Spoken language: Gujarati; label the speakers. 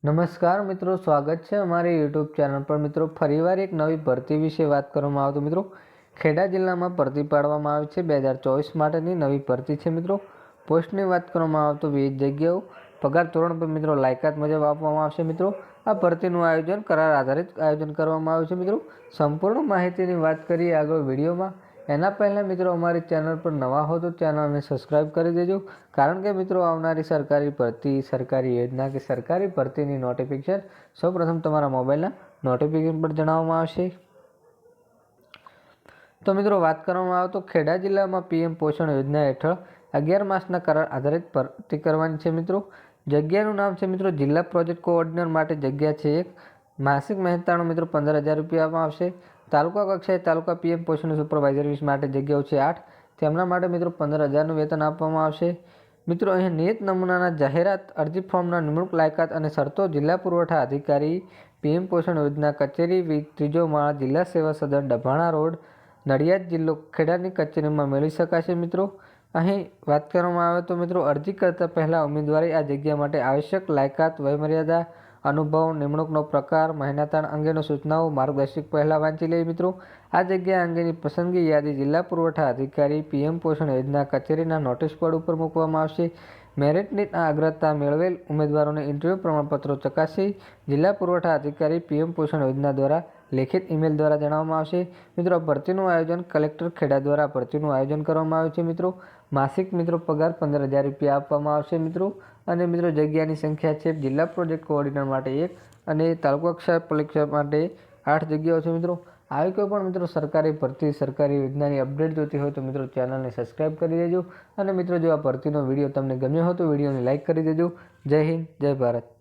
Speaker 1: નમસ્કાર મિત્રો, સ્વાગત છે અમારી યુટ્યુબ ચેનલ પર। મિત્રો, ફરીવાર એક નવી ભરતી વિશે વાત કરવામાં આવે તો મિત્રો ખેડા જિલ્લામાં ભરતી પાડવામાં આવી છે 2024 માટેની નવી ભરતી છે। મિત્રો, પોસ્ટની વાત કરવામાં આવે તો 20 જગ્યાઓ પગાર ધોરણ પર મિત્રો લાયકાત મુજબ આપવામાં આવશે। મિત્રો, આ ભરતીનું આયોજન કરાર આધારિત આયોજન કરવામાં આવ્યું છે। મિત્રો, સંપૂર્ણ માહિતીની વાત કરીએ આગળ વિડીયોમાં। એના પહેલાં મિત્રો અમારી ચેનલ પર નવા હો તો ચેનલને સબસ્ક્રાઈબ કરી દેજો, કારણ કે મિત્રો આવનારી સરકારી ભરતી, સરકારી યોજના કે સરકારી ભરતીની નોટિફિકેશન સૌપ્રથમ તમારા મોબાઈલના નોટિફિકેશન પર જણાવવામાં આવશે। તો મિત્રો વાત કરવામાં આવે તો ખેડા જિલ્લામાં પીએમ પોષણ યોજના હેઠળ 11 માસના કરાર આધારિત ભરતી કરવાની છે। મિત્રો, જગ્યાનું નામ છે મિત્રો જિલ્લા પ્રોજેક્ટ કોઓર્ડિનેટર માટે જગ્યા છે 1। માસિક મહેનતાણું મિત્રો 15,000 રૂપિયા આપવામાં આવશે। તાલુકા કક્ષાએ તાલુકા પીએમ પોષણ સુપરવાઇઝર માટે જગ્યાઓ છે 8। તેમના માટે મિત્રો 15,000નું વેતન આપવામાં આવશે। મિત્રો, અહીં નિયત નમૂનાના જાહેરાત અરજી ફોર્મના નિમણૂક લાયકાત અને શરતો જિલ્લા પુરવઠા અધિકારી પીએમ પોષણ યોજના કચેરી 3જો માળ, જિલ્લા સેવા સદન, ડભાણા રોડ, નડિયાદ જિલ્લો, ખેડાની કચેરીમાં મેળવી શકાશે। મિત્રો, અહીં વાત કરવામાં આવે તો મિત્રો અરજી કરતા પહેલાં ઉમેદવારે આ જગ્યા માટે આવશ્યક લાયકાત, વયમર્યાદા, અનુભવ, નિમણૂકનો પ્રકાર, મહેનતાણ અંગેની સૂચનાઓ, માર્ગદર્શક પહેલાં વાંચી લેવી। મિત્રો, આ જગ્યા અંગેની પસંદગી યાદી જિલ્લા પુરવઠા અધિકારી પીએમ પોષણ યોજના કચેરીના નોટિસ બોર્ડ ઉપર મૂકવામાં આવશે। મેરિટની અગ્રતા મેળવેલ ઉમેદવારોને ઇન્ટરવ્યૂ પ્રમાણપત્રો ચકાસી જિલ્લા પુરવઠા અધિકારી પીએમ પોષણ યોજના દ્વારા લેખિત ઈમેલ દ્વારા જણાવવામાં આવશે। મિત્રો, ભરતીનું આયોજન કલેક્ટર ખેડા દ્વારા ભરતીનું આયોજન કરવામાં આવ્યું છે। મિત્રો, માસિક મિત્રો પગાર 15,000 રૂપિયા આપવામાં આવશે। મિત્રો, અને મિત્રો જગ્યાની સંખ્યા છે જિલ્લા પ્રોજેક્ટ કોઓર્ડિનેટર માટે 1 અને તાલુકા કક્ષા પરીક્ષા માટે 8 જગ્યાઓ છે। મિત્રો, આવી કોઈ પણ મિત્રો સરકારી ભરતી, સરકારી યોજનાની અપડેટ જોતી હોય તો મિત્રો ચેનલને સબસ્ક્રાઈબ કરી દેજો। અને મિત્રો જો આ ભરતીનો વિડીયો તમને ગમ્યો હોય તો વિડીયોને લાઇક કરી દેજો। જય હિન્દ, જય ભારત।